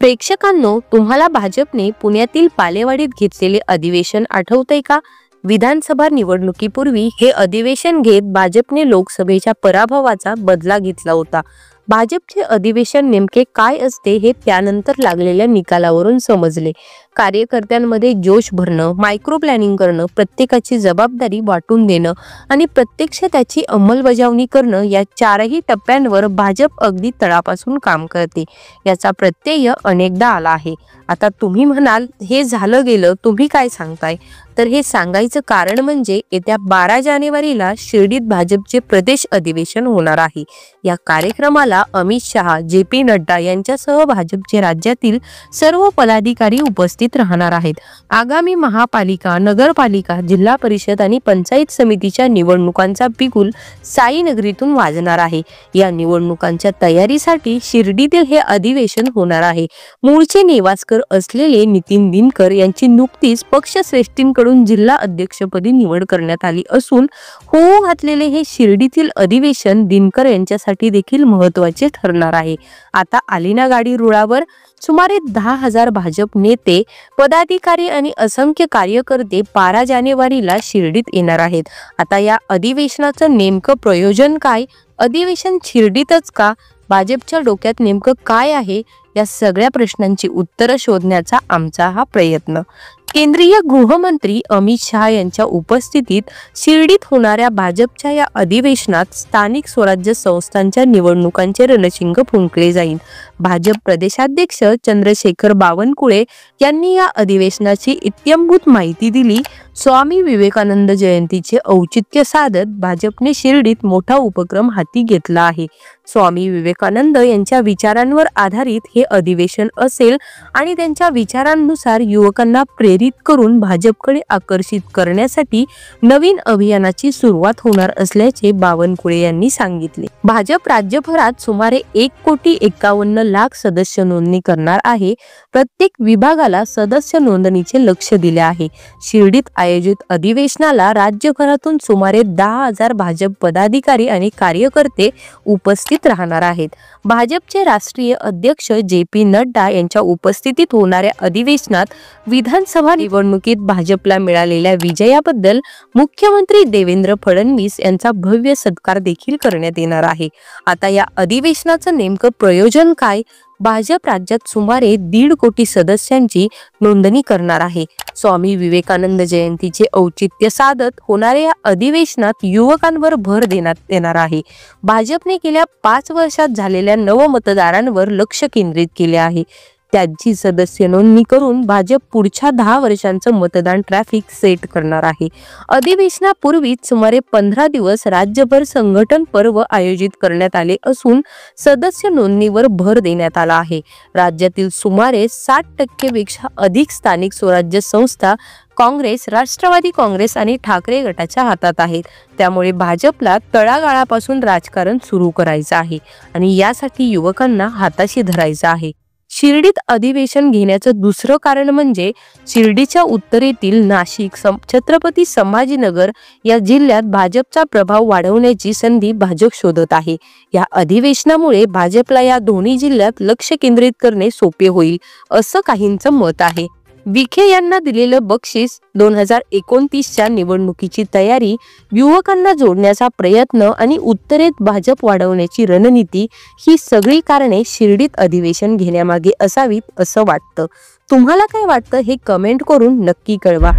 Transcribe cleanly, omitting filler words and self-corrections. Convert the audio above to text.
प्रेक्षकांनो, तुम्हाला भाजपने पुण्यातील बालेवाडीत घेतलेले अधिवेशन आठवतंय का? विधानसभा निवडणुकीपूर्वी हे अधिवेशन घेत भाजपने लोकसभेच्या पराभवाचा बदला घेतला होता. भाजपचे अधिवेशन नेमके काय असते हे त्यानंतर लागलेल्या निकालावरून समजले. कार्यकर्त्यांमध्ये जोश भरणं, मायक्रो प्लॅनिंग करणं, प्रत्येकाची जबाबदारी वाटून देणं आणि प्रत्यक्ष त्याची अंमलबजावणी करणं या चारही टप्प्यांवर भाजप अगदी तळापासून काम करते. याचा प्रत्यय अनेकदा आला आहे. आता तुम्ही म्हणाल, हे झालं गेलं, तुम्ही काय सांगताय? तर हे सांगायचं कारण म्हणजे येत्या 12 जानेवारीला शिर्डीत भाजपचे प्रदेश अधिवेशन होणार आहे. या कार्यक्रमाला अमित शहा, जे.पी. नड्डा यांच्यासह भाजपचे राज्यातील सर्व पदाधिकारी उपस्थित राहणार आहेत. आगामी महापालिका, नगरपालिका, जिल्हा परिषद आणि पंचायत समितीच्या निवडणुकांचा बिगुल साईनगरीतून वाजणार आहे. या निवडणुकांच्या तयारीसाठी शिर्डीतील हे अधिवेशन होणार आहे. मूळचे नेवासकर असलेले नितीन दिनकर यांची नुकतीच पक्षश्रेष्ठींकडून जिल्हा अध्यक्षपदी निवड करण्यात आली असून होऊ घातलेले हे शिर्डीतील अधिवेशन दिनकर यांच्यासाठी देखील महत्त्वाचे ठरणार आहे. आता आली ना गाडी रुळावर? सुमारे 10,000 भाजप नेते, पदाधिकारी आणि असंख्य कार्यकर्ते 12 जानेवारीला शिर्डीत येणार आहेत. आता या अधिवेशनाचं नेमकं प्रयोजन काय? अधिवेशन शिर्डीतच का? भाजपच्या डोक्यात नेमकं काय आहे? या सगळ्या प्रश्नांची उत्तरं शोधण्याचा आमचा हा प्रयत्न. केंद्रीय गृहमंत्री अमित शहा यांच्या उपस्थितीत शिर्डीत होणाऱ्या भाजपच्या या अधिवेशनात स्थानिक स्वराज्य संस्थांच्या निवडणुकांचे रणशिंग फुंकले जाईल. भाजप प्रदेशाध्यक्ष चंद्रशेखर बावनकुळे यांनी या अधिवेशनाची इत्थंभूत माहिती दिली. स्वामी विवेकानंद जयंतीचे औचित्य साधत भाजपने शिर्डीत मोठा उपक्रम हाती घेतला आहे. स्वामी विवेकानंद यांच्या विचारांवर आधारित हे अधिवेशन असेल आणि त्यांच्या विचारांनुसार युवकांना प्रेरित करून भाजपकडे आकर्षित करण्यासाठी नवीन अभियानाची सुरुवात होणार असल्याचे बावनकुळे यांनी सांगितले. भाजप राज्यभरात सुमारे 1,51,00,000 सदस्य नोंदणी करणार आहे. प्रत्येक विभागाला सदस्य नोंदणीचे लक्ष दिले आहे. शिर्डीत आयोजित अधिवेशनाला राज्यभरातून सुमारे 10,000 भाजप पदाधिकारी आणि कार्यकर्ते उपस्थित राहणार आहेत. भाजपचे राष्ट्रीय अध्यक्ष जे.पी. नड्डा यांच्या उपस्थितीत होणाऱ्या अधिवेशनात विधानसभा निवडणुकीत भाजपला मिळालेल्या विजयाबद्दल मुख्यमंत्री देवेंद्र फडणवीस यांचा भव्य सत्कार देखील करण्यात येणार आहे. आता या अधिवेशनाचं नेमकं प्रयोजन काय? भाजप राज्यात सुमारे 1.5 कोटी सदस्यांची नोंदणी करणार आहे. स्वामी विवेकानंद जयंतीचे औचित्य साधत होणाऱ्या या अधिवेशनात युवकांवर भर देण्यात येणार आहे. भाजपने गेल्या 5 वर्षात झालेल्या नवमतदारांवर लक्ष केंद्रित केले आहे. त्यांची सदस्य नोंदणी करून भाजप पुढच्या 10 वर्षांचं मतदान ट्रॅफिक सेट करणार आहे. अधिवेशनापूर्वीच सुमारे 15 दिवस राज्यभर संघटन पर्व आयोजित करण्यात आले असून सदस्य नोंदणीवर भर देण्यात आला आहे. राज्यातील सुमारे 60% पेक्षा अधिक स्थानिक स्वराज्य संस्था काँग्रेस, राष्ट्रवादी काँग्रेस आणि ठाकरे गटाच्या हातात आहेत. त्यामुळे भाजपला तळागाळापासून राजकारण सुरू करायचं आहे आणि यासाठी युवकांना हाताशी धरायचं आहे. शिर्डीत अधिवेशन घेण्याचं दुसरं कारण म्हणजे शिर्डीच्या उत्तरेतील नाशिक, छत्रपती संभाजीनगर या जिल्ह्यात भाजपचा प्रभाव वाढवण्याची संधी भाजप शोधत आहे. या अधिवेशनामुळे भाजपला या दोन्ही जिल्ह्यात लक्ष केंद्रित करणे सोपे होईल, असं काहींचं मत आहे. विखे यांना दिलेलं बक्षीस, 2029च्या निवडणुकीची तयारी, युवकांना जोडण्याचा प्रयत्न आणि उत्तरेत भाजप वाढवण्याची रणनीती ही सगळी कारणे शिर्डीत अधिवेशन घेण्यामागे असावीत असं वाटतं. तुम्हाला काय वाटतं हे कमेंट करून नक्की कळवा.